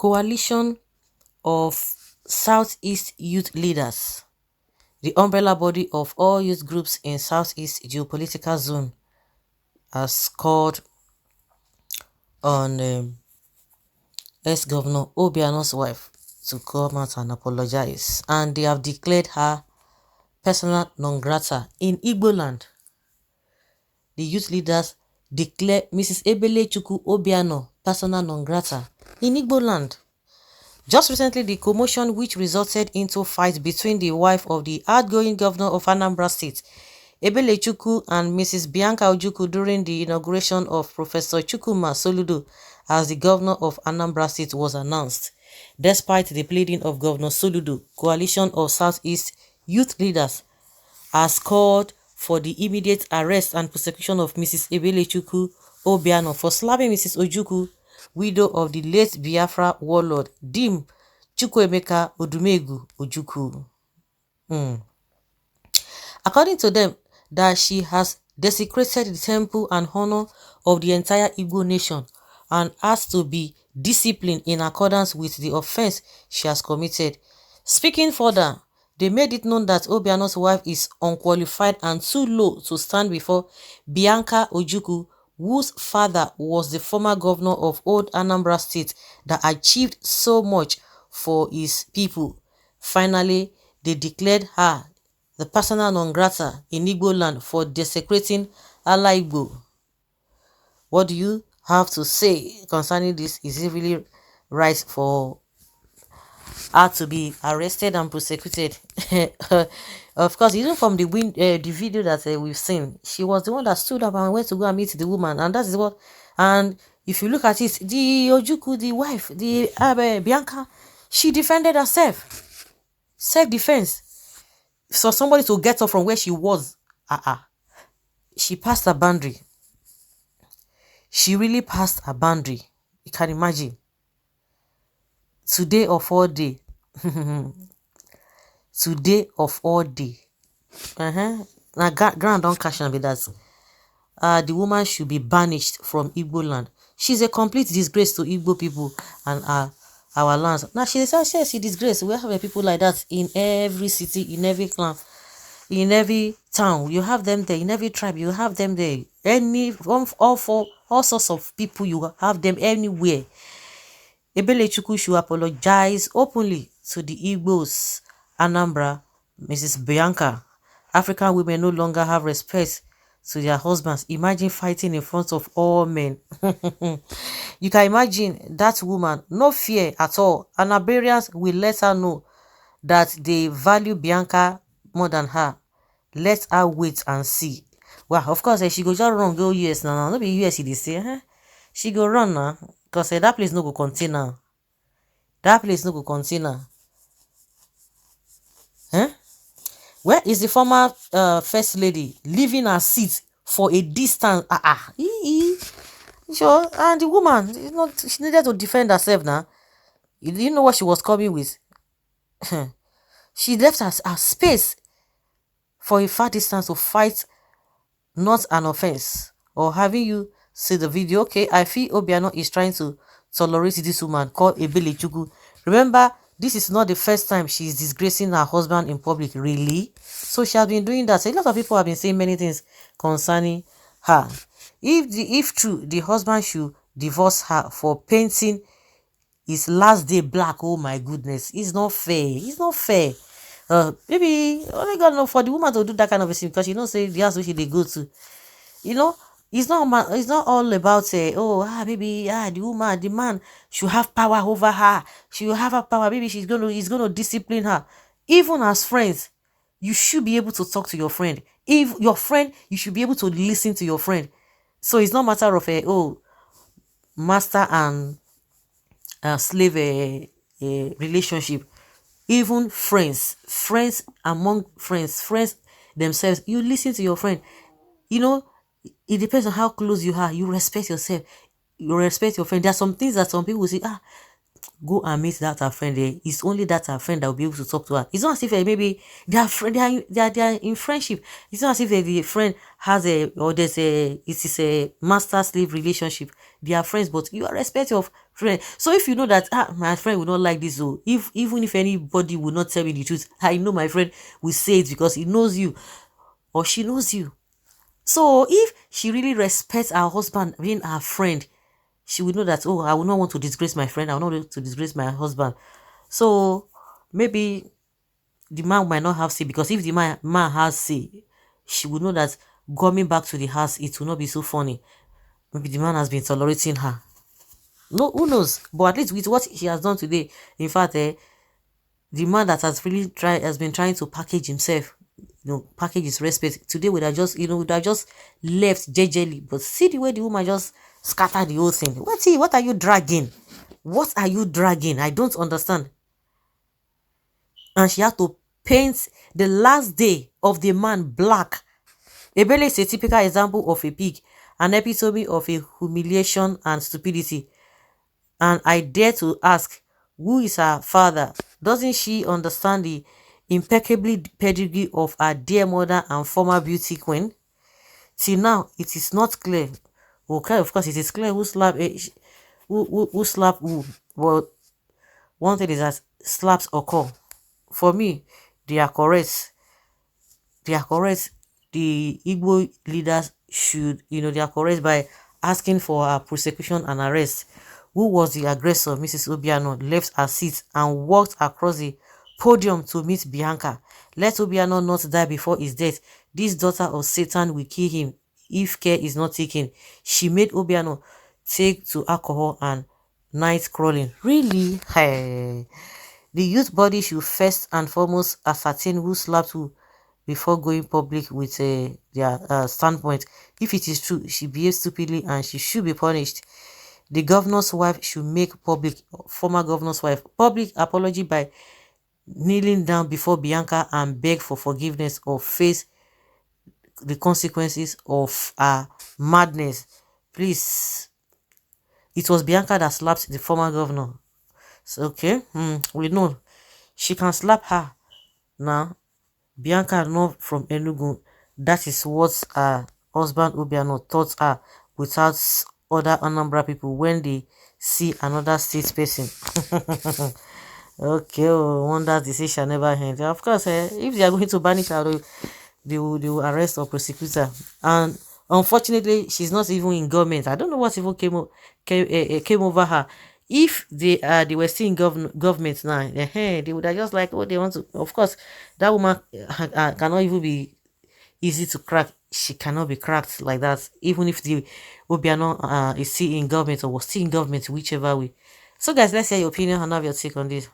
Coalition of Southeast Youth Leaders, the umbrella body of all youth groups in Southeast geopolitical zone, has called on ex-governor Obiano's wife to come out and apologize, and they have declared her persona non grata in Igbo land. The youth leaders declare Mrs. Ebelechukwu Obiano persona non grata in Igbo land. Just recently, the commotion which resulted into fight between the wife of the outgoing governor of Anambra State, Ebelechukwu, and Mrs. Bianca Ojukwu during the inauguration of Professor Chukwuma Soludo as the governor of Anambra State was announced. Despite the pleading of Governor Soludo, Coalition of Southeast Youth Leaders has called for the immediate arrest and prosecution of Mrs. Ebelechukwu Obiano for slapping Mrs. Ojukwu, widow of the late Biafra warlord Dim Chukwuemeka Odumegu Ojukwu. According to them, that she has desecrated the temple and honor of the entire Igbo nation and has to be disciplined in accordance with the offense she has committed. Speaking further, they made it known that Obiano's wife is unqualified and too low to stand before Bianca Ojukwu, whose father was the former governor of Old Anambra State that achieved so much for his people. Finally, they declared her the persona non grata in Igbo land for desecrating Ala Igbo. What do you have to say concerning this? Is it really right for her to be arrested and prosecuted? Of course, even from the video that we've seen, she was the one that stood up and went to go and meet the woman, and that is what. And if you look at it, the Ojukwu, the wife, the Bianca, she defended herself, self-defense. So somebody to get her from where she was, she passed a boundary. She really passed a boundary. You can imagine. Today of all day. Today of all day. Now grand don't cash and be that. The woman should be banished from Igbo land. She's a complete disgrace to Igbo people and our lands. Now she says she disgrace. We have people like that in every city, in every clan, in every town. You have them there. In every tribe, you have them there. All sorts of people, you have them anywhere. Ebelechukwu should apologize openly to the Igbos. Anambra, Mrs. Bianca. African women no longer have respect to their husbands. Imagine fighting in front of all men. You can imagine that woman, no fear at all. Anambarians will let her know that they value Bianca more than her. Let her wait and see. Well, of course, she go just run go US now. No be US they say, she go run now. Because that place no go contain her. That place no go contain her. Where is the former first lady leaving her seat for a distance? Sure, and the woman, she needed to defend herself now. You didn't know what she was coming with. She left her space for a far distance to fight not an offense. Or having you see the video, okay, I feel Obiano is trying to tolerate this woman called Ebelechukwu. Remember, this is not the first time she is disgracing her husband in public, really. So she has been doing that. So a lot of people have been saying many things concerning her. If true, the husband should divorce her for painting his last day black. Oh my goodness, it's not fair. It's not fair. Maybe only God know for the woman to do that kind of a thing, because say the house which they go to. It's not all about maybe the woman, the man should have power over her. She will have her power. Maybe he's gonna discipline her. Even as friends, you should be able to talk to your friend. If your friend, you should be able to listen to your friend. So it's not a matter of master and slave relationship. Even friends among friends themselves, you listen to your friend. It depends on how close you are. You respect yourself. You respect your friend. There are some things that some people will say, go and meet that her friend there. It's only that her friend that will be able to talk to her. It's not as if maybe they are friend, they are in friendship. It's not as if the friend has a, or there's a, it is a master slave relationship. They are friends, but you are respectful of friend. So if you know that my friend will not like this, so if even if anybody will not tell me the truth, I know my friend will say it because he knows you or she knows you. So if she really respects her husband being her friend, she would know that, oh, I would not want to disgrace my friend, I would not want to disgrace my husband. So maybe the man might not have say, because if the man has say, she would know that coming back to the house, it will not be so funny. Maybe the man has been tolerating her. No, who knows? But at least with what he has done today, in fact, the man that has been trying to package himself, package his respect, today would have just, would have just left jejely. But see the way the woman just scattered the whole thing. What are you dragging? What are you dragging? I don't understand. And she had to paint the last day of the man black. Ebele is a typical example of a pig, an epitome of a humiliation and stupidity. And I dare to ask, who is her father? Doesn't she understand the impeccably pedigree of her dear mother and former beauty queen? Till now, it is not clear. Okay, of course, it is clear who slapped who slapped who. But one thing is that slaps occur. For me, they are correct. They are correct. The Igbo leaders should, they are correct by asking for her prosecution and arrest. Who was the aggressor? Mrs. Obiano left her seat and walked across the podium to meet Bianca. Let Obiano not die before his death. This daughter of Satan will kill him if care is not taken. She made Obiano take to alcohol and night crawling. Really? Hey. The youth body should first and foremost ascertain who slapped who before going public with their standpoint. If it is true, she behaved stupidly and she should be punished. The governor's wife should make public, former governor's wife, public apology by kneeling down before Bianca and beg for forgiveness or face the consequences of her madness. Please. It was Bianca that slapped the former governor. So, okay, we know she can slap her. Now, Bianca not from Enugu. That is what her husband Obiano taught her without other Anambra people when they see another state person. Okay, wonder the say shall never end. Of course, if they are going to banish her, they will arrest or prosecute her. And unfortunately, she's not even in government. I don't know what even came over her. If they were still in government now, they would have just like, oh, they want to. Of course, that woman cannot even be easy to crack. She cannot be cracked like that, even if the Obiano is still in government or was still in government, whichever way. So guys, let's hear your opinion and have your take on this.